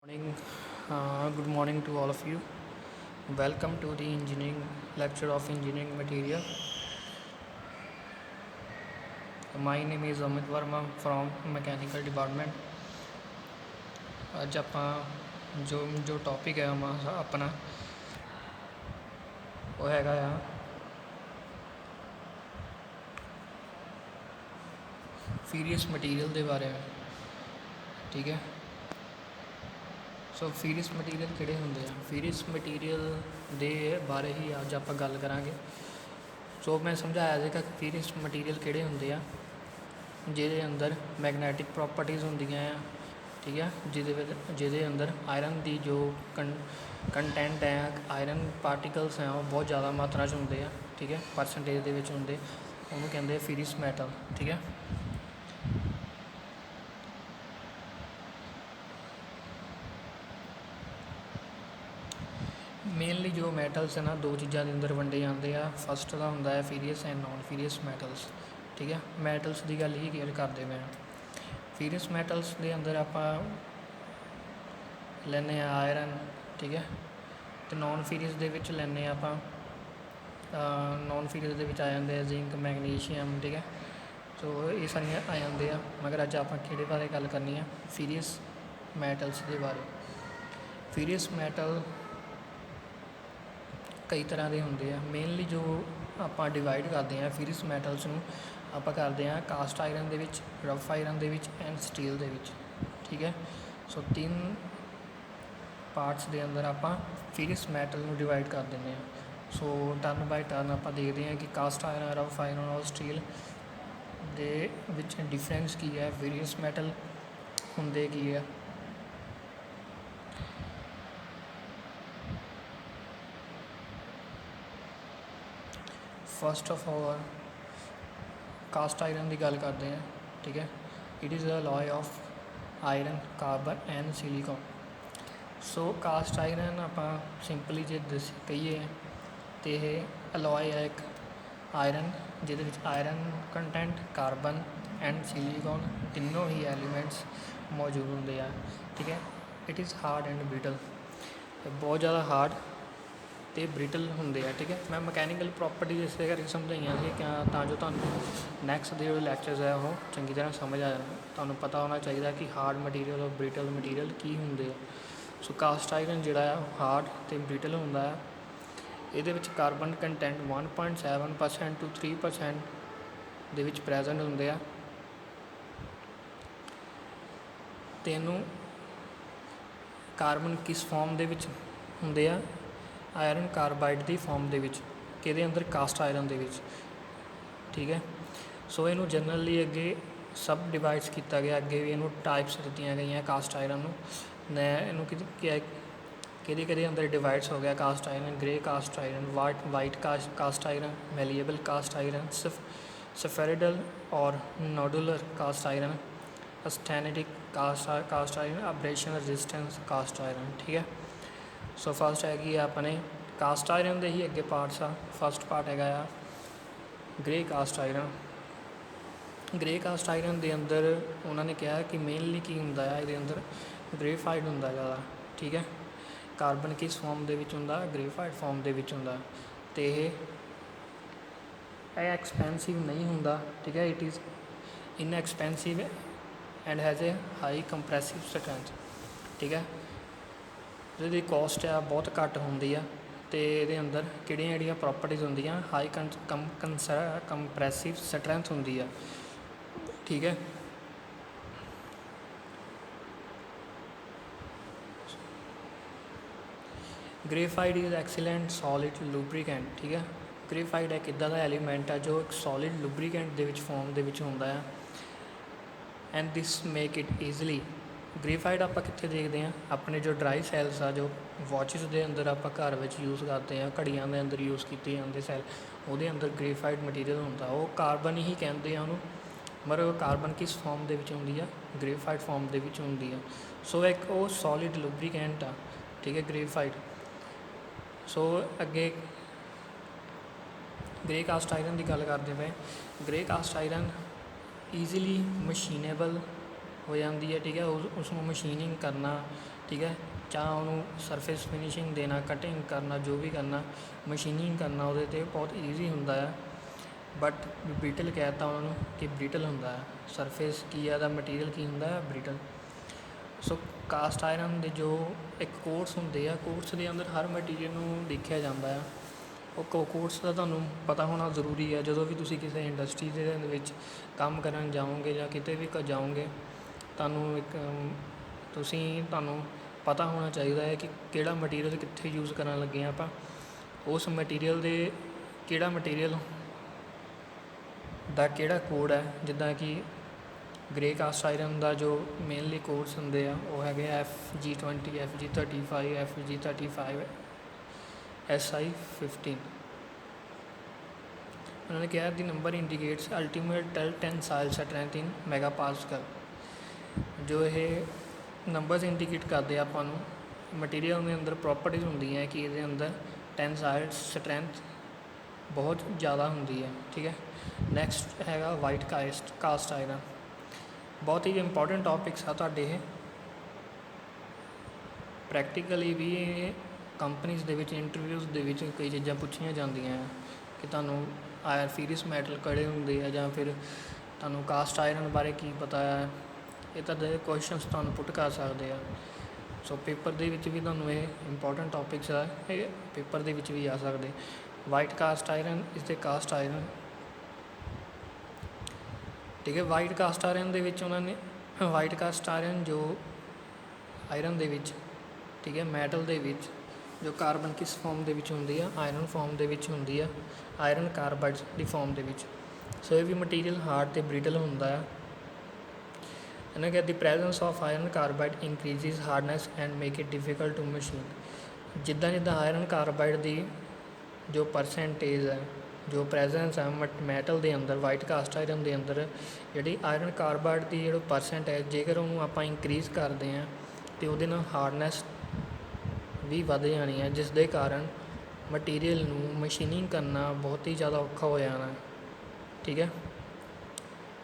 Morning, good morning to all of you. Welcome to the engineering lecture of engineering material. My name is Amit Verma from mechanical department. ਅੱਜ ਆਪਾਂ ਜੋ topic ਹੈ ਆਪਣਾ ਉਹ ਹੈਗਾ ਆ ਫੀਰੀਅਸ ਮਟੀਰੀਅਲ ਦੇ ਬਾਰੇ ਵਿੱਚ। ਠੀਕ ਹੈ, ਸੋ ਫੀਰੀਅਸ ਮਟੀਰੀਅਲ ਕਿਹੜੇ ਹੁੰਦੇ ਆ? ਫੀਰੀਅਸ ਮਟੀਰੀਅਲ ਦੇ ਬਾਰੇ ਹੀ ਅੱਜ ਆਪਾਂ ਗੱਲ ਕਰਾਂਗੇ। ਸੋ ਮੈਂ ਸਮਝਾਇਆ ਸੀਗਾ ਕਿ ਫੀਰੀਅਸ ਮਟੀਰੀਅਲ ਕਿਹੜੇ ਹੁੰਦੇ ਆ ਜਿਹਦੇ ਅੰਦਰ ਮੈਗਨੈਟਿਕ ਪ੍ਰੋਪਰਟੀਜ਼ ਹੁੰਦੀਆਂ ਆ। ਠੀਕ ਹੈ, ਜਿਹਦੇ ਅੰਦਰ ਆਇਰਨ ਦੀ ਜੋ ਕੰਟੈਂਟ ਹੈ, ਆਇਰਨ ਪਾਰਟੀਕਲਸ ਹੈ, ਉਹ ਬਹੁਤ ਜ਼ਿਆਦਾ ਮਾਤਰਾ 'ਚ ਹੁੰਦੇ ਆ। ਠੀਕ ਹੈ, ਪਰਸੈਂਟੇਜ ਦੇ ਵਿੱਚ ਹੁੰਦੇ, ਉਹਨੂੰ ਕਹਿੰਦੇ ਆ ਫੀਰੀਅਸ ਮੈਟਲ। ਠੀਕ ਹੈ, ਮੇਨਲੀ ਜੋ ਮੈਟਲਸ ਹੈ ਨਾ, ਦੋ ਚੀਜ਼ਾਂ ਦੇ ਅੰਦਰ ਵੰਡੇ ਜਾਂਦੇ ਆ। ਫਸਟ ਦਾ ਹੁੰਦਾ ਹੈ ਫੀਰੀਅਸ ਐਂਡ ਨਾਨ ਫੀਰੀਅਸ ਮੈਟਲਸ। ਠੀਕ ਹੈ, ਮੈਟਲਸ ਦੀ ਗੱਲ ਹੀ ਕਲੀਅਰ ਕਰਦੇ ਪਏ ਹਾਂ। ਫੀਰੀਅਸ ਮੈਟਲਸ ਦੇ ਅੰਦਰ ਆਪਾਂ ਲੈਂਦੇ ਹਾਂ ਆਇਰਨ। ਠੀਕ ਹੈ, ਅਤੇ ਨਾਨ ਫੀਰੀਅਸ ਦੇ ਵਿੱਚ ਲੈਂਦੇ ਹਾਂ ਆਪਾਂ ਨਾਨ ਫੀਰੀਅਸ ਦੇ ਵਿੱਚ ਆ ਜਾਂਦੇ ਆ ਜ਼ਿੰਕ, ਮੈਗਨੀਸ਼ੀਅਮ। ਠੀਕ ਹੈ, ਸੋ ਇਹ ਸਾਰੀਆਂ ਆ ਜਾਂਦੇ ਆ, ਮਗਰ ਅੱਜ ਆਪਾਂ ਕਿਹੜੇ ਬਾਰੇ ਗੱਲ ਕਰਨੀ ਆ? ਫੀਰੀਅਸ ਮੈਟਲਸ ਦੇ ਬਾਰੇ। ਫੀਰੀਅਸ ਮੈਟਲ ਕਈ ਤਰ੍ਹਾਂ ਦੇ ਹੁੰਦੇ ਆ। ਮੇਨਲੀ ਜੋ ਆਪਾਂ ਡਿਵਾਈਡ ਕਰਦੇ ਹਾਂ ਫੀਰੀਅਸ ਮੈਟਲਸ ਨੂੰ, ਆਪਾਂ ਕਰਦੇ ਹਾਂ ਕਾਸਟ ਆਇਰਨ ਦੇ ਵਿੱਚ, ਰਫ ਆਇਰਨ ਦੇ ਵਿੱਚ ਐਂਡ ਸਟੀਲ ਦੇ ਵਿੱਚ। ਠੀਕ ਹੈ, ਸੋ ਤਿੰਨ ਪਾਰਟਸ ਦੇ ਅੰਦਰ ਆਪਾਂ ਫੀਰੀਅਸ ਮੈਟਲ ਨੂੰ ਡਿਵਾਈਡ ਕਰ ਦਿੰਦੇ ਹਾਂ। ਸੋ ਟਰਨ ਬਾਈ ਟਰਨ ਆਪਾਂ ਦੇਖਦੇ ਹਾਂ ਕਿ ਕਾਸਟ ਆਇਰਨ, ਰਫ ਆਇਰਨ ਔਰ ਸਟੀਲ ਦੇ ਵਿੱਚ ਡਿਫਰੈਂਸ ਕੀ ਹੈ, ਫੀਰੀਅਸ ਮੈਟਲ ਹੁੰਦੇ ਕੀ ਹੈ। First of all cast iron ਦੀ ਗੱਲ ਕਰਦੇ ਹਾਂ। ਠੀਕ ਹੈ, it is a alloy of iron, carbon and silicon. So cast iron ਆਪਾਂ ਸਿੰਪਲੀ ਜੇ ਕਹੀਏ ਤਾਂ ਇਹ ਅਲੋਏ ਹੈ ਇੱਕ ਆਇਰਨ, ਜਿਹਦੇ ਵਿੱਚ iron content, carbon and silicon ਤਿੰਨੋਂ ਹੀ ਐਲੀਮੈਂਟਸ ਮੌਜੂਦ ਹੁੰਦੇ ਆ। ਠੀਕ ਹੈ, it is hard and brittle, ਬਹੁਤ ਜ਼ਿਆਦਾ ਹਾਰਡ ਅਤੇ ਬ੍ਰਿਟਲ ਹੁੰਦੇ ਆ। ਠੀਕ ਹੈ, ਮੈਂ ਮਕੈਨੀਕਲ ਪ੍ਰੋਪਰਟੀਜ਼ ਇਸੇ ਕਰਕੇ ਸਮਝਾਈਆਂ ਸੀ ਤਾਂ ਜੋ ਤੁਹਾਨੂੰ ਨੈਕਸਟ ਦੇ ਜਿਹੜੇ ਲੈਕਚਰਸ ਹੈ ਉਹ ਚੰਗੀ ਤਰ੍ਹਾਂ ਸਮਝ ਆ ਜਾਣ। ਤੁਹਾਨੂੰ ਪਤਾ ਹੋਣਾ ਚਾਹੀਦਾ ਕਿ ਹਾਰਡ ਮਟੀਰੀਅਲ ਔਰ ਬ੍ਰਿਟਲ ਮਟੀਰੀਅਲ ਕੀ ਹੁੰਦੇ ਆ। ਸੋ ਕਾਸਟ ਆਇਰਨ ਜਿਹੜਾ ਆ ਉਹ ਹਾਰਡ ਅਤੇ ਬ੍ਰਿਟਲ ਹੁੰਦਾ ਆ। ਇਹਦੇ ਵਿੱਚ ਕਾਰਬਨ ਕੰਟੈਂਟ 1.7% to 3% ਦੇ ਵਿੱਚ ਪ੍ਰੈਜੈਂਟ ਹੁੰਦੇ ਆ। ਅਤੇ ਇਹਨੂੰ ਕਾਰਬਨ ਕਿਸ ਫੋਰਮ ਦੇ ਵਿੱਚ ਹੁੰਦੇ ਆ? ਆਇਰਨ ਕਾਰਬਾਈਡ ਦੀ ਫੋਰਮ ਦੇ ਵਿੱਚ, ਕਿਹਦੇ ਅੰਦਰ? ਕਾਸਟ ਆਇਰਨ ਦੇ ਵਿੱਚ। ਠੀਕ ਹੈ, ਸੋ ਇਹਨੂੰ ਜਨਰਲੀ ਅੱਗੇ ਸਬ ਡਿਵਾਈਡਸ ਕੀਤਾ ਗਿਆ, ਅੱਗੇ ਵੀ ਇਹਨੂੰ ਟਾਈਪਸ ਦਿੱਤੀਆਂ ਗਈਆਂ ਕਾਸਟ ਆਇਰਨ ਨੂੰ। ਇਹਨੂੰ ਕਿਹਦੇ ਅੰਦਰ ਡਿਵਾਈਡਸ ਹੋ ਗਿਆ cast iron? Grey cast iron, white cast iron, malleable cast iron, spheroidal or nodular cast iron, austenitic cast iron, abrasion resistance cast iron. ਠੀਕ ਹੈ, ਸੋ ਫਸਟ ਹੈਗੀ ਆ ਆਪਣੇ ਕਾਸਟ ਆਇਰਨ ਦੇ ਹੀ ਅੱਗੇ ਪਾਰਟਸ ਆ। ਫਸਟ ਪਾਰਟ ਹੈਗਾ ਆ grey cast iron. Grey cast iron ਦੇ ਅੰਦਰ ਉਹਨਾਂ ਨੇ ਕਿਹਾ ਕਿ ਮੇਨਲੀ ਕੀ ਹੁੰਦਾ ਆ, ਇਹਦੇ ਅੰਦਰ ਗ੍ਰੇਫਾਈਡ ਹੁੰਦਾ ਜ਼ਿਆਦਾ। ਠੀਕ ਹੈ, ਕਾਰਬਨ ਕਿਸ ਫੋਰਮ ਦੇ ਵਿੱਚ ਹੁੰਦਾ? ਗ੍ਰੇਫਾਈਡ ਫੋਰਮ ਦੇ ਵਿੱਚ ਹੁੰਦਾ। ਅਤੇ ਇਹ ਐਕਸਪੈਂਸਿਵ ਨਹੀਂ ਹੁੰਦਾ। ਠੀਕ ਹੈ, it is inexpensive and has a high compressive strength. ਠੀਕ ਹੈ, ਜਿਹਦੀ ਕੋਸਟ ਆ ਬਹੁਤ ਘੱਟ ਹੁੰਦੀ ਆ। ਅਤੇ ਇਹਦੇ ਅੰਦਰ ਕਿਹੜੀਆਂ ਪ੍ਰੋਪਰਟੀਜ਼ ਹੁੰਦੀਆਂ? ਹਾਈ ਕੰਪਰੈਸਿਵ ਸਟਰੈਂਥ ਹੁੰਦੀ ਆ। ਠੀਕ ਹੈ, ਗ੍ਰੇਫਾਈਡ ਇਜ਼ ਐਕਸੀਲੈਂਟ ਸੋਲਿਡ ਲੂਬਰੀਕੈਂਟ। ਠੀਕ ਹੈ, ਗ੍ਰੇਫਾਈਡ ਇੱਕ ਇੱਦਾਂ ਦਾ ਐਲੀਮੈਂਟ ਆ ਜੋ ਇੱਕ ਸੋਲਿਡ ਲੂਬਰੀਕੈਂਟ ਦੇ ਵਿੱਚ ਫੋਰਮ ਦੇ ਵਿੱਚ ਹੁੰਦਾ ਆ। And this make it easily. Graphite ਆਪਾਂ ਕਿੱਥੇ ਦੇਖਦੇ ਹਾਂ? ਆਪਣੇ ਜੋ ਡਰਾਈ ਸੈਲਸ ਆ, ਜੋ ਵਾਚਿਸ ਦੇ ਅੰਦਰ ਆਪਾਂ ਘਰ ਵਿੱਚ ਯੂਜ਼ ਕਰਦੇ ਹਾਂ, ਘੜੀਆਂ ਦੇ ਅੰਦਰ ਯੂਜ਼ ਕੀਤੇ ਜਾਂਦੇ ਸੈੱਲ, ਉਹਦੇ ਅੰਦਰ ਗ੍ਰੇਫਾਈਡ ਮਟੀਰੀਅਲ ਹੁੰਦਾ। ਉਹ ਕਾਰਬਨ ਹੀ ਕਹਿੰਦੇ ਆ ਉਹਨੂੰ, ਪਰ ਉਹ ਕਾਰਬਨ ਕਿਸ ਫੋਰਮ ਦੇ ਵਿੱਚ ਹੁੰਦੀ ਆ? ਗ੍ਰੇਫਾਈਡ ਫੋਰਮ ਦੇ ਵਿੱਚ ਹੁੰਦੀ ਆ। ਸੋ ਇੱਕ ਉਹ ਸੋਲਿਡ ਲੂਬਰੀਕੈਂਟ ਆ। ਠੀਕ ਹੈ, ਗ੍ਰੇਫਾਈਡ। ਸੋ ਅੱਗੇ ਗ੍ਰੇ ਕਾਸਟ ਆਇਰਨ ਦੀ ਗੱਲ ਕਰਦੇ ਪਏ। ਗ੍ਰੇ ਕਾਸਟ ਆਇਰਨ ਈਜ਼ੀਲੀ ਮਸ਼ੀਨੇਬਲ ਹੋ ਜਾਂਦੀ ਹੈ। ਠੀਕ ਹੈ, ਉਸਨੂੰ ਮਸ਼ੀਨਿੰਗ ਕਰਨਾ ठीक है। चाहे उन्होंने सरफेस फिनिशिंग देना, कटिंग करना, जो भी करना, मशीनिंग करना ਉਹਦੇ 'ਤੇ बहुत ईजी ਹੁੰਦਾ ਆ। बट ब्रिटल कहता उन्होंने कि ब्रिटल ਹੁੰਦਾ ਹੈ। ਸਰਫੇਸ ਕੀ ਹੈ ਦਾ ਮਟੀਰੀਅਲ ਕੀ ਹੁੰਦਾ ਹੈ, ਬ੍ਰਿਟਲ। ਸੋ ਕਾਸਟ ਆਇਰਨ ਦੇ ਜੋ ਇੱਕ ਕੋਰਸ ਹੁੰਦੇ ਆ, ਕੋਰਸ ਦੇ ਅੰਦਰ ਹਰ ਮਟੀਰੀਅਲ ਨੂੰ ਦੇਖਿਆ ਜਾਂਦਾ ਆ। ਉਹ ਕੋਰਸ ਦਾ ਤੁਹਾਨੂੰ ਪਤਾ ਹੋਣਾ ਜ਼ਰੂਰੀ ਹੈ। ਜਦੋਂ ਵੀ ਤੁਸੀਂ ਕਿਸੇ ਇੰਡਸਟਰੀ ਦੇ ਵਿੱਚ ਕੰਮ ਕਰਨ ਜਾਓਗੇ ਜਾਂ ਕਿਤੇ ਵੀ ਜਾਓਗੇ, ਤੁਹਾਨੂੰ ਪਤਾ ਹੋਣਾ ਚਾਹੀਦਾ ਹੈ ਕਿ ਕਿਹੜਾ ਮਟੀਰੀਅਲ ਕਿੱਥੇ ਯੂਜ਼ ਕਰਨ ਲੱਗੇ ਹਾਂ ਆਪਾਂ। ਉਸ ਮਟੀਰੀਅਲ ਦੇ ਕਿਹੜਾ ਮਟੀਰੀਅਲ ਦਾ ਕਿਹੜਾ ਕੋਡ ਹੈ। ਜਿੱਦਾਂ ਕਿ ਗ੍ਰੇ ਕਾਸਟ ਆਇਰਨ ਦਾ ਜੋ ਮੇਨਲੀ ਕੋਡਸ ਹੁੰਦੇ ਆ ਉਹ ਹੈਗੇ FG20, FG35, FG35, SI15। ਉਹਨਾਂ ਨੇ ਕਿਹਾ ਦੀ ਨੰਬਰ ਇੰਡੀਕੇਟਸ ਅਲਟੀਮੇਟ ਟੈਂਸਾਈਲ ਸਟਰੈਂਥ ਇਨ ਮੈਗਾ ਪਾਸਕਲ। ਜੋ ਇਹ ਨੰਬਰਸ ਇੰਡੀਕੇਟ ਕਰਦੇ ਆ ਆਪਾਂ ਨੂੰ ਮਟੀਰੀਅਲ ਦੇ ਅੰਦਰ ਪ੍ਰੋਪਰਟੀਜ਼ ਹੁੰਦੀਆਂ ਕਿ ਇਹਦੇ ਅੰਦਰ ਟੈਂਸਾਈਲ ਸਟਰੈਂਥ ਬਹੁਤ ਜ਼ਿਆਦਾ ਹੁੰਦੀ ਹੈ, ਠੀਕ ਹੈ। ਨੈਕਸਟ ਹੈਗਾ ਵਾਈਟ ਕਾਸਟ ਆਇਰਨ। ਬਹੁਤ ਹੀ ਇੰਪੋਰਟੈਂਟ ਟੌਪਿਕਸ ਆ ਤੁਹਾਡੇ ਇਹ। ਪ੍ਰੈਕਟੀਕਲੀ ਵੀ ਇਹ ਕੰਪਨੀਜ਼ ਦੇ ਵਿੱਚ ਇੰਟਰਵਿਊਜ਼ ਦੇ ਵਿੱਚ ਕਈ ਚੀਜ਼ਾਂ ਪੁੱਛੀਆਂ ਜਾਂਦੀਆਂ ਆ ਕਿ ਤੁਹਾਨੂੰ ਫੀਰਿਸ ਮੈਟਲ ਕਿਹੜੇ ਹੁੰਦੇ ਆ, ਜਾਂ ਫਿਰ ਤੁਹਾਨੂੰ ਕਾਸਟ ਆਇਰਨ ਬਾਰੇ ਕੀ ਪਤਾ ਹੈ। ਇੱਦਾਂ ਦੇ ਕੁਐਸਚਨਸ ਤੁਹਾਨੂੰ ਪੁੱਟ ਕਰ ਸਕਦੇ ਆ। ਸੋ ਪੇਪਰ ਦੇ ਵਿੱਚ ਵੀ ਤੁਹਾਨੂੰ ਇਹ ਇੰਪੋਰਟੈਂਟ ਟੌਪਿਕਸ ਆ, ਇਹ ਪੇਪਰ ਦੇ ਵਿੱਚ ਵੀ ਆ ਸਕਦੇ। ਵਾਈਟ ਕਾਸਟ ਆਇਰਨ ਇਸ ਦੇ ਕਾਸਟ ਆਇਰਨ, ਠੀਕ ਹੈ। ਵਾਈਟ ਕਾਸਟ ਆਇਰਨ ਦੇ ਵਿੱਚ ਉਹਨਾਂ ਨੇ ਵਾਈਟ ਕਾਸਟ ਆਇਰਨ ਜੋ ਆਇਰਨ ਦੇ ਵਿੱਚ, ਠੀਕ ਹੈ, ਮੈਟਲ ਦੇ ਵਿੱਚ ਜੋ ਕਾਰਬਨ ਕਿਸ ਫੋਰਮ ਦੇ ਵਿੱਚ ਹੁੰਦੀ ਆ, ਆਇਰਨ ਫੋਰਮ ਦੇ ਵਿੱਚ ਹੁੰਦੀ ਆ, ਆਇਰਨ ਕਾਰਬਾਈਡ ਦੀ ਫੋਰਮ ਦੇ ਵਿੱਚ। ਸੋ ਇਹ ਵੀ ਮਟੀਰੀਅਲ ਹਾਰਡ ਅਤੇ ਬ੍ਰਿਟਲ ਹੁੰਦਾ ਆ। ਇਹਨਾਂ ਕਿ ਦੀ presence of iron carbide increases hardness and make it difficult to machine. ਜਿੱਦਾਂ ਜਿੱਦਾਂ ਆਇਰਨ ਕਾਰਬਾਈਡ ਦੀ ਜੋ ਪਰਸੈਂਟੇਜ ਹੈ, ਜੋ ਪ੍ਰੈਜ਼ੈਂਸ ਹੈ ਮੈਟਲ ਦੇ ਅੰਦਰ, ਵਾਈਟ ਕਾਸਟ ਆਇਰਨ ਦੇ ਅੰਦਰ, ਜਿਹੜੀ ਆਇਰਨ ਕਾਰਬਾਈਡ ਦੀ ਜਿਹੜੀ ਪਰਸੈਂਟ ਹੈ, ਜੇਕਰ ਉਹਨੂੰ ਆਪਾਂ ਇੰਕਰੀਜ਼ ਕਰਦੇ ਹਾਂ ਅਤੇ ਉਹਦੇ ਨਾਲ ਹਾਰਡਨੈਸ ਵੀ ਵੱਧ ਜਾਣੀ ਹੈ, ਜਿਸ ਦੇ ਕਾਰਨ ਮਟੀਰੀਅਲ ਨੂੰ ਮਸ਼ੀਨਿੰਗ ਕਰਨਾ ਬਹੁਤ ਹੀ ਜ਼ਿਆਦਾ ਔਖਾ ਹੋ ਜਾਣਾ, ਠੀਕ ਹੈ।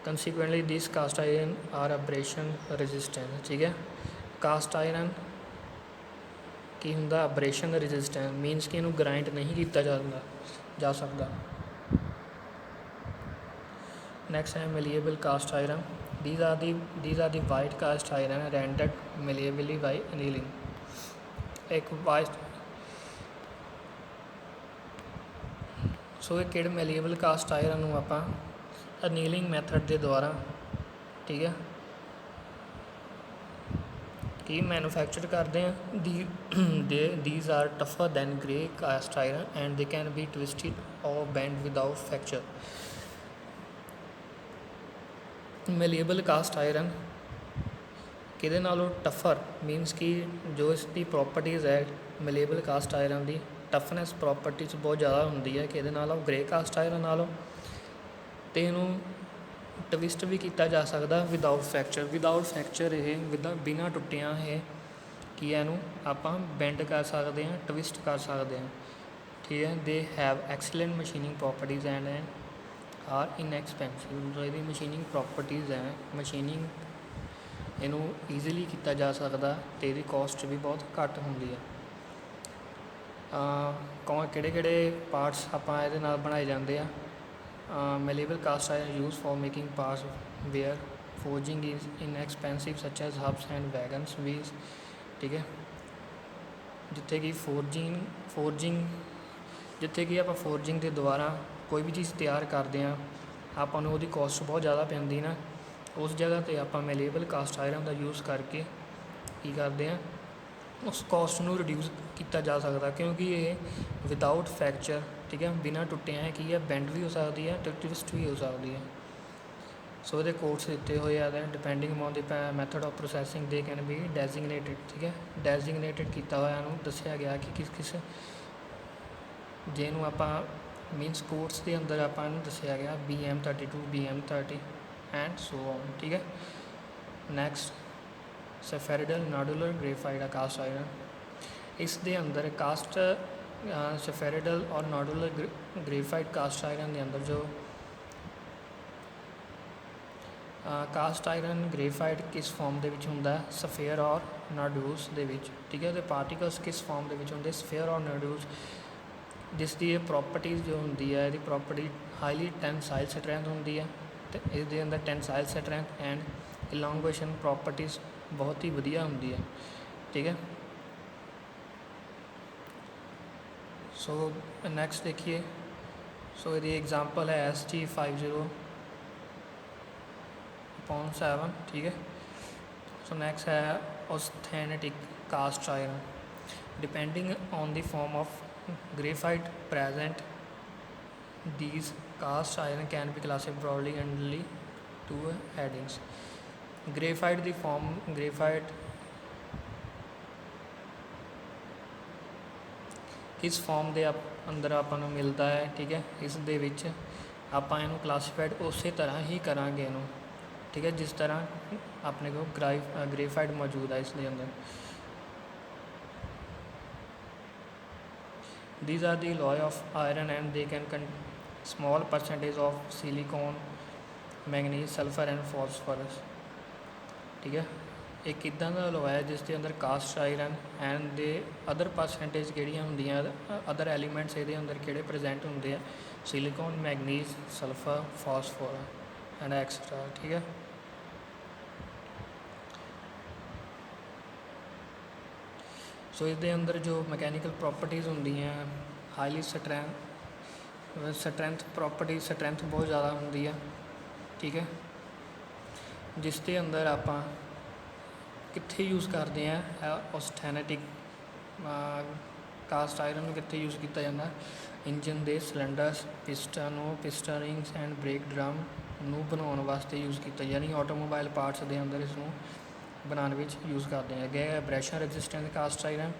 ਕੰਸੀਕੁਐਂਟਲੀ ਦਿਸ ਕਾਸਟ ਆਇਰਨ ਆਰ ਅਬਰੇਸ਼ਨ ਰੈਜ਼ਿਸਟੈਂਟ, ਠੀਕ ਹੈ। ਕਾਸਟ ਆਇਰਨ ਕੀ ਹੁੰਦਾ, ਅਬਰੇਸ਼ਨ ਰੈਜ਼ਿਸਟੈਂਟ ਮੀਨਸ ਕਿ ਇਹਨੂੰ ਗ੍ਰਾਈਂਡ ਨਹੀਂ ਕੀਤਾ ਜਾ ਸਕਦਾ। ਨੈਕਸਟ ਹੈ malleable cast iron. these are the white cast iron rendered malleably by annealing। ਇੱਕ ਸੋ ਇਹ ਕਿਹੜੇ ਮੈਲੀਏਬਲ ਕਾਸਟ ਆਇਰਨ ਨੂੰ ਆਪਾਂ ਅਨੀਲਿੰਗ ਮੈਥਡ ਦੇ ਦੁਆਰਾ, ਠੀਕ ਹੈ, ਕੀ ਮੈਨੂਫੈਕਚਰ ਕਰਦੇ ਆ। these are tougher than grey cast iron and they can be twisted or bent without fracture। Malleable cast iron ਕਿਹਦੇ ਨਾਲੋਂ ਟਫਰ ਮੀਨਸ ਕਿ ਜੋ ਇਸ ਦੀ ਪ੍ਰੋਪਰਟੀਜ਼ ਹੈ ਮੈਲੀਏਬਲ ਕਾਸਟ ਆਇਰਨ ਦੀ ਟਫਨੈਸ ਪ੍ਰੋਪਰਟੀਜ਼ ਬਹੁਤ ਜ਼ਿਆਦਾ ਹੁੰਦੀ ਹੈ ਕਿ ਇਹਦੇ ਨਾਲੋਂ ਗ੍ਰੇ ਕਾਸਟ ਆਇਰਨ ਨਾਲੋਂ, ਅਤੇ ਇਹਨੂੰ ਟਵਿਸਟ ਵੀ ਕੀਤਾ ਜਾ ਸਕਦਾ ਵਿਦਾਊਟ ਫ੍ਰੈਕਚਰ ਇਹ ਬਿਨਾਂ ਟੁੱਟਿਆਂ ਇਹ ਕੀ ਇਹਨੂੰ ਆਪਾਂ ਬੈਂਡ ਕਰ ਸਕਦੇ ਹਾਂ, ਟਵਿਸਟ ਕਰ ਸਕਦੇ ਹਾਂ, ਠੀਕ ਹੈ। They have excellent machining properties and are inexpensive. ਇਹਦੀ ਮਸ਼ੀਨਿੰਗ ਪ੍ਰੋਪਰਟੀਜ਼ ਹੈ, ਮਸ਼ੀਨਿੰਗ ਇਹਨੂੰ ਈਜ਼ੀਲੀ ਕੀਤਾ ਜਾ ਸਕਦਾ ਅਤੇ ਇਹਦੀ ਕੋਸਟ ਵੀ ਬਹੁਤ ਘੱਟ ਹੁੰਦੀ ਹੈ। ਕਿਹੜੇ ਪਾਰਟਸ ਆਪਾਂ ਇਹਦੇ ਨਾਲ ਬਣਾਏ ਜਾਂਦੇ ਆ। Malleable cast iron use for making parts where forging is inexpensive such as hubs and wagons wheels, ਠੀਕ ਹੈ। ਜਿੱਥੇ ਕਿ ਜਿੱਥੇ ਕਿ ਆਪਾਂ ਫੋਰਜਿੰਗ ਦੇ ਦੁਆਰਾ ਕੋਈ ਵੀ ਚੀਜ਼ ਤਿਆਰ ਕਰਦੇ ਹਾਂ, ਆਪਾਂ ਨੂੰ ਉਹਦੀ ਕੋਸਟ ਬਹੁਤ ਜ਼ਿਆਦਾ ਪੈਂਦੀ ਨਾ, ਉਸ ਜਗ੍ਹਾ 'ਤੇ ਆਪਾਂ ਮੈਲੀਏਬਲ ਕਾਸਟ ਆਇਰਨ ਦਾ ਯੂਜ਼ ਕਰਕੇ ਕੀ ਕਰਦੇ ਹਾਂ, ਉਸ ਕੋਸਟ ਨੂੰ ਰਿਡਿਊਸ ਕੀਤਾ ਜਾ ਸਕਦਾ, ਕਿਉਂਕਿ ਇਹ ਵਿਦਾਊਟ ਫ੍ਰੈਕਚਰ, ਠੀਕ ਹੈ, ਬਿਨਾਂ ਟੁੱਟਿਆਂ ਕੀ ਹੈ, ਬੈਂਡ ਵੀ ਹੋ ਸਕਦੀ ਹੈ ਅਤੇ ਟਵਿਸਟ ਵੀ ਹੋ ਸਕਦੀ ਹੈ। ਸੋ ਇਹਦੇ ਕੋਡਸ ਦਿੱਤੇ ਹੋਏ ਆ depending on the method of processing they can be designated, ਠੀਕ ਹੈ। ਡੈਜ਼ਿਗਨੇਟਿਡ ਕੀਤਾ ਹੋਇਆ ਨੂੰ ਦੱਸਿਆ ਗਿਆ ਕਿ ਕਿਸ ਜੇ ਨੂੰ ਆਪਾਂ ਮੀਨਸ ਕੋਡਸ ਦੇ ਅੰਦਰ ਆਪਾਂ ਨੂੰ ਦੱਸਿਆ ਗਿਆ BM32, BM30 and so on, ਠੀਕ ਹੈ। Next spheroidal nodular graphite cast iron. ਇਸ ਦੇ ਅੰਦਰ ਕਾਸਟ ਸਫੈਰਿਡਲ ਔਰ ਨਾਡੂਲਰ ਗ੍ਰੇਫਾਈਟ ਕਾਸਟ ਆਇਰਨ ਦੇ ਅੰਦਰ ਜੋ ਕਾਸਟ ਆਇਰਨ ਗ੍ਰੇਫਾਈਟ ਕਿਸ ਫਾਰਮ ਦੇ ਵਿੱਚ ਹੁੰਦਾ, ਸਫੇਅਰ ਔਰ ਨਾਡਿਊਲਸ ਦੇ ਵਿੱਚ, ਠੀਕ ਹੈ। ਉਹਦੇ ਪਾਰਟੀਕਲਸ ਕਿਸ ਫਾਰਮ ਦੇ ਵਿੱਚ ਹੁੰਦੇ, ਸਫੇਅਰ ਔਰ ਨਾਡਿਊਲਸ। ਜਿਸ ਦੀ ਇਹ ਪ੍ਰੋਪਰਟੀਜ਼ ਜੋ ਹੁੰਦੀ ਹੈ, ਇਹਦੀ ਪ੍ਰੋਪਰਟੀ ਹਾਈਲੀ ਟੈਂਸਾਈਲ ਸਟਰੈਂਥ ਹੁੰਦੀ ਹੈ, ਅਤੇ ਇਹਦੇ ਅੰਦਰ ਟੈਂਸਾਈਲ ਸਟਰੈਂਥ ਐਂਡ ਇਲੋਂਗੇਸ਼ਨ ਪ੍ਰੋਪਰਟੀਜ਼ ਬਹੁਤ ਹੀ ਵਧੀਆ ਹੁੰਦੀ ਹੈ, ਠੀਕ ਹੈ। ਸੋ ਨੈਕਸਟ देखिए, सो यदि एग्जांपल है SG50/7, ठीक है। सो नेक्स्ट है austenitic cast iron. Depending on the form of graphite present, these cast iron can be classified broadly under two headings। Graphite the form, graphite किस फॉर्म के अंदर आपां नूं मिलता है, ठीक है। इस दे विच आपां इहनूं क्लासीफाइड उस तरह ही करांगे इहनूं, ठीक है, जिस तरह अपने को ग्रेफाइट मौजूद है इस दे अंदर। These are the alloy of iron and they can small percentage of silicon, manganese, sulphur and phosphorus, ठीक है। एक इदां दा अलॉय है जिस दे अंदर कास्ट आयरन एंड दे अदर परसेंटेज किहड़ियां हुंदियां, अदर एलीमेंट्स इहदे अंदर किहड़े प्रेजेंट हुंदे आ, silicon, manganese, sulphur, phosphorus and extra, ठीक है। सो इसके अंदर जो मैकेनिकल प्रॉपर्टीज़ होंदियां, हाईली स्ट्रैंथ प्रॉपर्टी, स्ट्रैंथ बहुत ज़्यादा होंदी है, ठीक है। जिसके अंदर आपां कित्थे यूज़ करते हैं ऑस्थेनेटिक कास्ट आयरन कित्थे यूज़ किया जाता, इंजन के cylinders, piston rings and break drum नूं बनाने वास्ते यूज़ किया, यानी ऑटोमोबाइल पार्ट्स के अंदर इसनूं बनाने में यूज़ करते हैं। अगे abrasion resistant cast iron,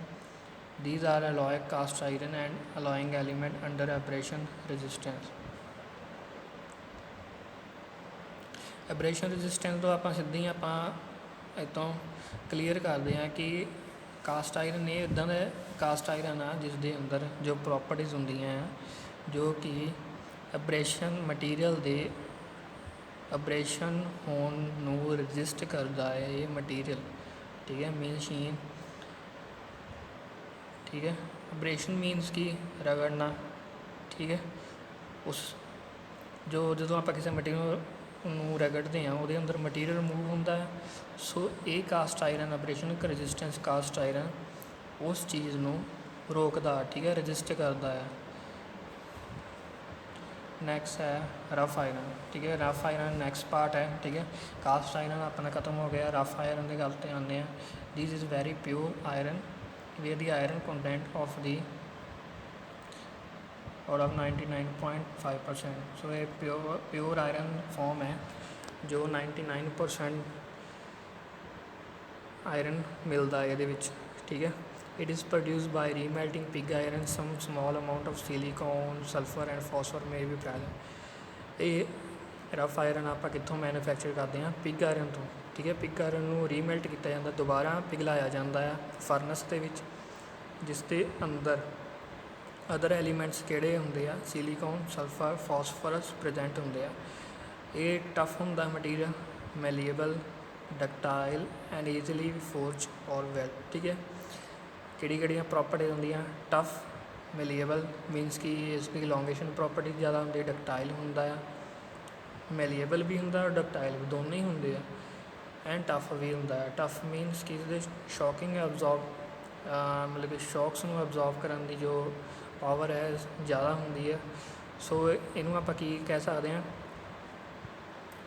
these are alloy cast iron and alloying element under abrasion resistance. Abrasion resistance तो आप सीधी आप इतों क्लीयर करते हैं कि कास्ट आयरन ये इदां दा कास्ट आयरन आ जिस दे अंदर जो प्रॉपर्टीज़ होंदियां जो कि एब्रेशन मटीरियल दे एब्रेशन होण नूं रजिस्ट करता है ये मटीरियल, ठीक है। मशीन, ठीक है। एब्रेशन मीनस कि रगड़ना, ठीक है। उस जो जो आप किसी मटीरियल नूं रगड़ते हैं वो अंदर मटीरियल रिमूव होता है। सो ये cast iron abrasion resistance cast iron उस चीज़ नूं रोकदा, ठीक है, रजिस्ट करता है। नैक्सट है रफ आयरन, ठीक है। रफ आयरन नैक्सट पार्ट है, ठीक है। कास्ट आयरन अपना खत्म हो गया, रफ आयरन की गल ते आते हैं। This is very pure iron where the iron content of the और ऑफ 99.5%। सो ये प्योर आयरन फॉर्म है जो 99% आयरन मिलता है ये, ठीक है। It is produce by remelting pig iron, some small amount of silicon, sulphur and phosphor में भी प्रेजेंट। ये रफ आयरन आप कितों मैन्युफैक्चर करते हैं, पिग आयरन तो, ठीक है। पिग आयरन नूं रीमेल्ट किया जाता, दोबारा पिघलाया जाता है फरनस के विच, जिसके अंदर अदर एलीमेंट्स किहड़े हुंदे आ, सिलिकॉन, सल्फर, फॉस्फोरस प्रेजेंट हुंदे आ। ये टफ हुंदा material, malleable, ductile and easily forge or weld, ठीक है। किहड़ी प्रॉपर्टीज होंदियां, टफ, मैलीएबल मीनस कि इसकी इलोंगेशन प्रॉपर्टी ज़्यादा होंदी, डक्टाइल हुंदा है, मैलीएबल भी हुंदा और डक्टाइल भी, दोनों ही होंदे आ। एंड टफ भी हुंदा है। टफ मीनस कि इसदे शॉकिंग एब्जॉर्ब मतलब कि शॉक्स नूं एब्जॉर्ब करने की जो पावर है ज़्यादा होंदी है। सो इनू आप कह सकते हैं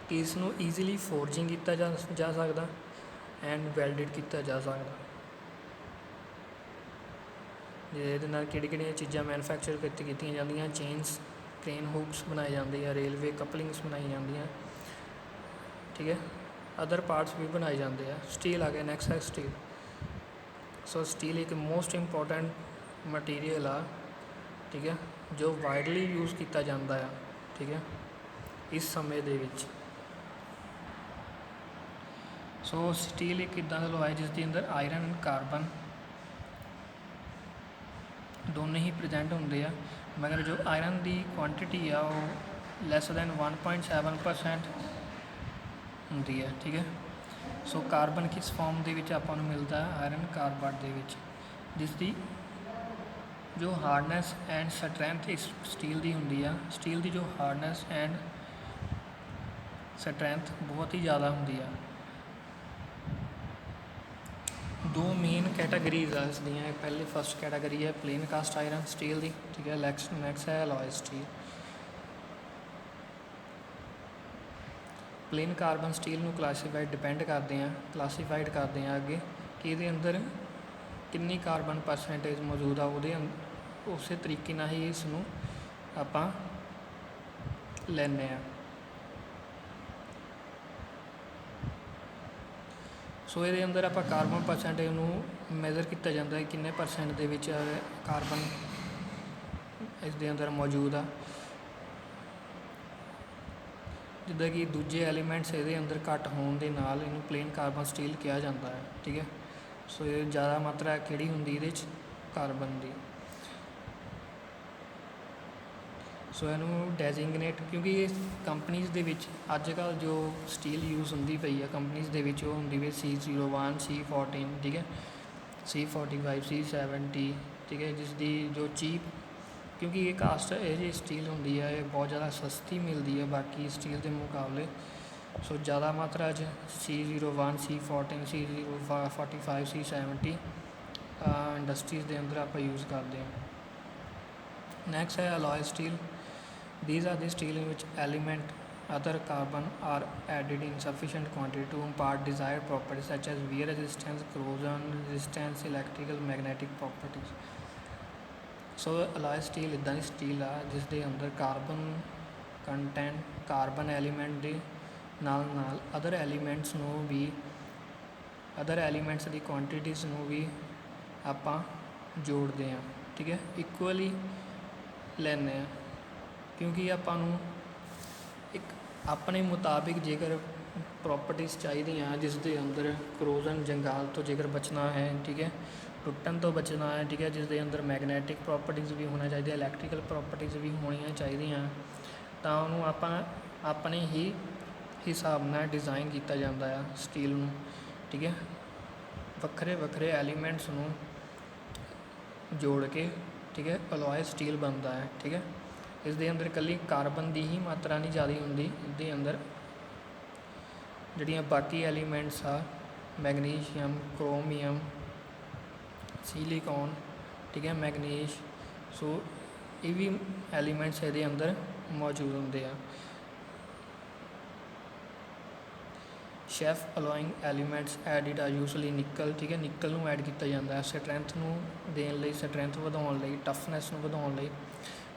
कि इसनूं ईजीली फोर्जिंग किया जा सकता एंड वैल्डिड किया जा सकता। जिहदे नाल किहड़ी चीज़ां मैन्युफैक्चर कीतियां जांदियां, चेन्स, क्रेन हुक्स बनाई जाती हैं, रेलवे कपलिंग्स बनाई जाती हैं, ठीक है। अदर पार्ट्स भी बनाए जाते हैं। स्टील आ गया, नैक्सट है स्टील। सो स्टील एक मोस्ट इंपोर्टेंट मटीरियल आ, ठीक है, जो वाइडली यूज़ किया जाता है, ठीक है, इस समय दे विच। सो स्टील एक इदां दा लोहा है जिसके अंदर आयरन एंड कार्बन दोनों ही प्रेजेंट होंगे आ, मगर जो आयरन की क्वांटिटी आ वो लैस दैन 1.7% ਹੁੰਦੀ ਹੈ। ਠੀਕ ਹੈ, ਸੋ ਕਾਰਬਨ ਕਿਸ ਫਾਰਮ ਦੇ ਵਿੱਚ ਆਪਾਂ ਨੂੰ ਮਿਲਦਾ ਹੈ? ਆਇਰਨ ਕਾਰਬਾਈਡ ਦੇ ਵਿੱਚ, ਜਿਸ ਦੀ ਜੋ ਹਾਰਡਨੈਸ ਐਂਡ ਸਟਰੈਂਥ ਇਸ ਸਟੀਲ ਦੀ ਹੁੰਦੀ ਆ। ਸਟੀਲ ਦੀ ਜੋ ਹਾਰਡਨੈਸ ਐਂਡ ਸਟਰੈਂਥ ਬਹੁਤ ਹੀ ਜ਼ਿਆਦਾ ਹੁੰਦੀ ਆ। ਦੋ ਮੇਨ ਕੈਟਾਗਰੀਜ਼ ਆ ਇਸ ਦੀਆਂ। ਪਹਿਲੀ ਫਸਟ ਕੈਟਾਗਰੀ ਹੈ ਪਲੇਨ ਕਾਸਟ ਆਇਰਨ ਸਟੀਲ ਦੀ। ਠੀਕ ਹੈ, ਨੈਕਸਟ ਹੈ alloy steel. Plain carbon steel ਨੂੰ ਕਲਾਸੀਫਾਈਡ ਕਰਦੇ ਆ ਅੱਗੇ ਕਿ ਇਹਦੇ ਅੰਦਰ ਕਿੰਨੀ ਕਾਰਬਨ ਪਰਸੈਂਟੇਜ ਮੌਜੂਦ ਆ, ਉਸੇ ਤਰੀਕੇ ਨਾਲ ਹੀ ਇਸ ਨੂੰ ਆਪਾਂ ਲੈਂਦੇ ਆ। ਸੋ ਇਹਦੇ ਅੰਦਰ ਆਪਾਂ ਕਾਰਬਨ ਪਰਸੈਂਟੇਜ ਨੂੰ ਮੈਜ਼ਰ ਕੀਤਾ ਜਾਂਦਾ ਹੈ, ਕਿੰਨੇ ਪਰਸੈਂਟ ਦੇ ਵਿੱਚ ਕਾਰਬਨ ਇਸ ਦੇ ਅੰਦਰ ਮੌਜੂਦ ਆ। ਜਿੱਦਾਂ ਕਿ ਦੂਜੇ ਐਲੀਮੈਂਟਸ ਇਹਦੇ ਅੰਦਰ ਘੱਟ ਹੋਣ ਦੇ ਨਾਲ ਇਹਨੂੰ ਪਲੇਨ ਕਾਰਬਨ ਸਟੀਲ ਕਿਹਾ ਜਾਂਦਾ ਹੈ। ਠੀਕ ਹੈ, ਸੋ ਇਹ ਜ਼ਿਆਦਾ ਮਾਤਰਾ ਕਿਹੜੀ ਹੁੰਦੀ ਇਹਦੇ 'ਚ? ਕਾਰਬਨ ਦੀ। ਸੋ ਇਹਨੂੰ ਡੈਜ਼ਿਗਨੇਟ, ਕਿਉਂਕਿ ਇਹ ਕੰਪਨੀਜ਼ ਦੇ ਵਿੱਚ ਅੱਜ ਕੱਲ੍ਹ ਜੋ ਸਟੀਲ ਯੂਜ਼ ਹੁੰਦੀ ਪਈ ਆ ਕੰਪਨੀਜ਼ ਦੇ ਵਿੱਚ, ਉਹ ਹੁੰਦੀ ਪਈ C01 C14। ਠੀਕ ਹੈ, C45 C70। ਠੀਕ ਹੈ, ਜਿਸ ਦੀ ਜੋ ਚੀਪ, ਕਿਉਂਕਿ ਇਹ ਜਿਹੀ ਸਟੀਲ ਹੁੰਦੀ ਹੈ, ਇਹ ਬਹੁਤ ਜ਼ਿਆਦਾ ਸਸਤੀ ਮਿਲਦੀ ਹੈ ਬਾਕੀ ਸਟੀਲ ਦੇ ਮੁਕਾਬਲੇ। ਸੋ ਜ਼ਿਆਦਾ ਮਾਤਰਾ 'ਚ C01 C14 C045 C70 industries ਦੇ ਅੰਦਰ ਆਪਾਂ ਯੂਜ਼ ਕਰਦੇ ਹਾਂ। ਨੈਕਸਟ ਹੈ alloy steel. These are the steel in which element other carbon are added in sufficient quantity to impart desired properties such as wear resistance, corrosion resistance, electrical magnetic properties। So alloy steel ਇੱਦਾਂ ਦੀ steel ਆ ਜਿਸ ਦੇ ਅੰਦਰ carbon content, carbon element ਦੇ ਨਾਲ ਨਾਲ other elements ਦੀ quantities ਨੂੰ ਵੀ ਆਪਾਂ ਜੋੜਦੇ ਹਾਂ। ਠੀਕ ਹੈ, ਇਕੁਅਲੀ ਲੈਂਦੇ ਹਾਂ, ਕਿਉਂਕਿ ਆਪਾਂ ਨੂੰ ਇੱਕ ਆਪਣੇ ਮੁਤਾਬਿਕ ਜੇਕਰ ਪ੍ਰੋਪਰਟੀਜ਼ ਚਾਹੀਦੀਆਂ ਜਿਸ ਦੇ ਅੰਦਰ ਕਰੋਜ਼ਨ, ਜੰਗਾਲ ਤੋਂ ਜੇਕਰ ਬਚਣਾ ਹੈ, ਠੀਕ ਹੈ, ਟੁੱਟਣ ਤੋਂ ਬਚਣਾ ਹੈ, ਠੀਕ ਹੈ, ਜਿਸ ਦੇ ਅੰਦਰ ਮੈਗਨੈਟਿਕ ਪ੍ਰੋਪਰਟੀਜ਼ ਵੀ ਹੋਣਾ ਚਾਹੀਦਾ, ਇਲੈਕਟ੍ਰੀਕਲ ਪ੍ਰੋਪਰਟੀਜ਼ ਵੀ ਹੋਣੀਆਂ ਚਾਹੀਦੀਆਂ, ਤਾਂ ਉਹਨੂੰ ਆਪਾਂ ਆਪਣੇ ਹੀ ਹਿਸਾਬ ਨਾਲ ਡਿਜ਼ਾਈਨ ਕੀਤਾ ਜਾਂਦਾ ਆ ਸਟੀਲ ਨੂੰ। ਠੀਕ ਹੈ, ਵੱਖਰੇ ਵੱਖਰੇ ਐਲੀਮੈਂਟਸ ਨੂੰ ਜੋੜ ਕੇ, ਠੀਕ ਹੈ, ਅਲੋਏ ਸਟੀਲ ਬਣਦਾ ਹੈ। ਠੀਕ ਹੈ, ਇਸ ਦੇ ਅੰਦਰ ਇਕੱਲੀ ਕਾਰਬਨ ਦੀ ਹੀ ਮਾਤਰਾ ਨਹੀਂ ਜ਼ਿਆਦਾ ਹੁੰਦੀ, ਇਹਦੇ ਅੰਦਰ ਜਿਹੜੀਆਂ ਬਾਕੀ ਐਲੀਮੈਂਟਸ ਆ, ਮੈਗਨੀਸ਼ੀਅਮ, ਕ੍ਰੋਮੀਅਮ, ਸਿਲੀਕੌਨ, ਠੀਕ ਹੈ, ਮੈਗਨੀਸ਼, ਸੋ ਇਹ ਵੀ ਐਲੀਮੈਂਟਸ ਇਹਦੇ ਅੰਦਰ ਮੌਜੂਦ ਹੁੰਦੇ ਆ। ਸ਼ੈਫ ਅਲੋਇੰਗ ਐਲੀਮੈਂਟਸ ਐਡਿਡ ਆ ਯੂਜ਼ਲੀ ਨਿਕਲ। ਠੀਕ ਹੈ, ਨਿਕਲ ਨੂੰ ਐਡ ਕੀਤਾ ਜਾਂਦਾ ਸਟਰੈਂਥ ਨੂੰ ਦੇਣ ਲਈ, ਸਟਰੈਂਥ ਵਧਾਉਣ ਲਈ, ਟਫਨੈਸ ਨੂੰ ਵਧਾਉਣ ਲਈ।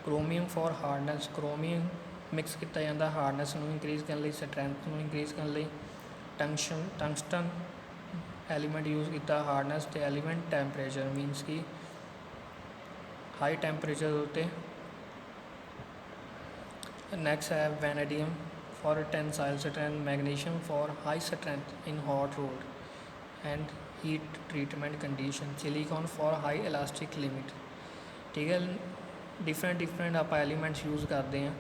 Chromium for hardness, chromium mix ਕੀਤਾ ਜਾਂਦਾ ਹਾਰਡਨੈਸ ਨੂੰ ਇਨਕਰੀਜ਼ ਕਰਨ ਲਈ, ਸਟਰੈਂਥ ਨੂੰ ਇਨਕਰੀਜ਼ ਕਰਨ ਲਈ। ਟੰਗਸਟਨ ਐਲੀਮੈਂਟ ਯੂਜ਼ ਕੀਤਾ ਹਾਰਡਨੈਸ ਅਤੇ ਐਲੀਮੈਂਟ ਟੈਂਪਰੇਚਰ, ਮੀਨਸ ਕਿ ਹਾਈ ਟੈਂਪਰੇਚਰ ਉੱਤੇ। ਨੈਕਸਟ ਹੈ vanadium for tensile strength, magnesium for high strength in hot rod and heat treatment condition, silicon for high elastic limit. ठीक है, different आप elements use करते हैं,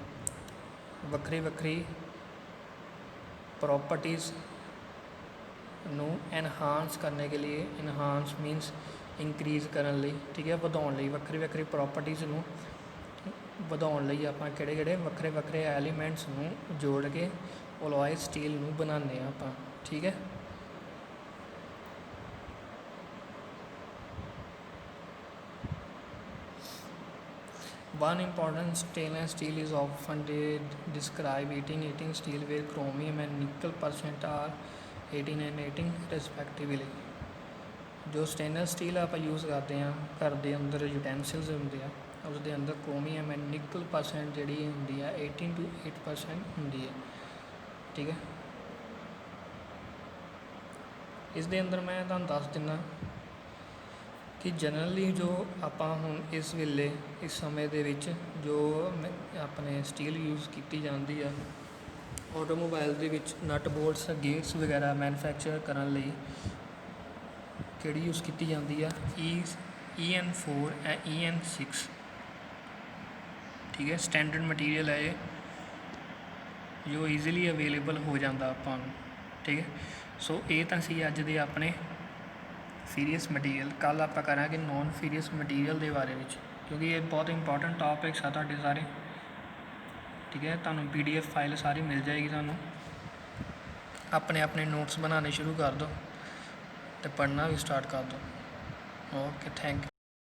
ਵੱਖਰੀ ਵੱਖਰੀ प्रॉपर्टीज़ ਨੂੰ एनहांस करने के लिए, इनहांस मीनस इंक्रीज़ करने ਲਈ, ठीक है, ਵਧਾਉਣ ਲਈ, ਵੱਖਰੀ ਵੱਖਰੀ प्रॉपर्टीज़ ਨੂੰ ਵਧਾਉਣ ਲਈ ਆਪਾਂ ਕਿਹੜੇ ਵੱਖਰੇ ਵੱਖਰੇ ਐਲੀਮੈਂਟਸ ਨੂੰ ਜੋੜ ਕੇ ਅਲੋਏ ਸਟੀਲ ਨੂੰ ਬਣਾਉਂਦੇ ਹਾਂ ਆਪਾਂ। ਠੀਕ ਹੈ, one important stainless steel is often described eating steel where chromium and nickel percent are 18 and 18 respectively। ਜੋ ਸਟੇਨਲੈਸ ਸਟੀਲ ਆਪਾਂ ਯੂਜ਼ ਕਰਦੇ ਹਾਂ ਘਰ ਦੇ ਅੰਦਰ ਯੂਟੈਂਸਿਲਸ ਹੁੰਦੇ ਆ, ਉਸ ਦੇ ਅੰਦਰ ਕ੍ਰੋਮੀਅਮ ਐਂਡ ਨਿਕਲ ਪਰਸੈਂਟ ਜਿਹੜੀ ਹੁੰਦੀ ਆ 18 to 8% ਹੁੰਦੀ ਹੈ। ਠੀਕ ਹੈ, ਇਸ ਦੇ ਅੰਦਰ ਮੈਂ ਤੁਹਾਨੂੰ ਦੱਸ ਦਿੰਦਾ ਕਿ ਜਨਰਲੀ ਜੋ ਆਪਾਂ ਹੁਣ ਇਸ ਵੇਲੇ ਇਸ ਸਮੇਂ ਦੇ ਵਿੱਚ ਜੋ ਆਪਣੇ ਸਟੀਲ ਯੂਜ਼ ਕੀਤੀ ਜਾਂਦੀ ਆ ਆਟੋਮੋਬਾਈਲ ਦੇ ਵਿੱਚ, ਨਟ ਬੋਲਟਸ, ਗੇਅਰਸ ਵਗੈਰਾ ਮੈਨੂਫੈਕਚਰ ਕਰਨ ਲਈ ਕਿਹੜੀ ਯੂਜ਼ ਕੀਤੀ ਜਾਂਦੀ ਆ? EN4 EN6। ਠੀਕ ਹੈ, ਸਟੈਂਡਰਡ ਮਟੀਰੀਅਲ ਹੈ ਇਹ, ਜੋ ਈਜ਼ੀਲੀ ਅਵੇਲੇਬਲ ਹੋ ਜਾਂਦਾ ਆਪਾਂ ਨੂੰ। ਠੀਕ ਹੈ। ਸੋ ਇਹ ਤਾਂ ਸੀ ਅੱਜ ਦੇ ਆਪਣੇ ਫੀਰੀਅਸ ਮਟੀਰੀਅਲ। ਕੱਲ੍ਹ ਆਪਾਂ ਕਰਾਂਗੇ ਨੋਨ ਫੀਰੀਅਸ ਮਟੀਰੀਅਲ ਦੇ ਬਾਰੇ ਵਿੱਚ, ਕਿਉਂਕਿ ਇਹ ਬਹੁਤ ਇੰਪੋਰਟੈਂਟ ਟੌਪਿਕਸ ਆ ਤੁਹਾਡੇ ਸਾਰੇ। ਠੀਕ ਹੈ, ਤੁਹਾਨੂੰ PDF ਫਾਈਲ ਸਾਰੀ ਮਿਲ ਜਾਏਗੀ। ਤੁਹਾਨੂੰ ਆਪਣੇ ਆਪਣੇ ਨੋਟਸ ਬਣਾਉਣੇ ਸ਼ੁਰੂ ਕਰ ਦਿਓ ਅਤੇ ਪੜ੍ਹਨਾ ਵੀ ਸਟਾਰਟ ਕਰ ਦਿਓ। Okay, thank you.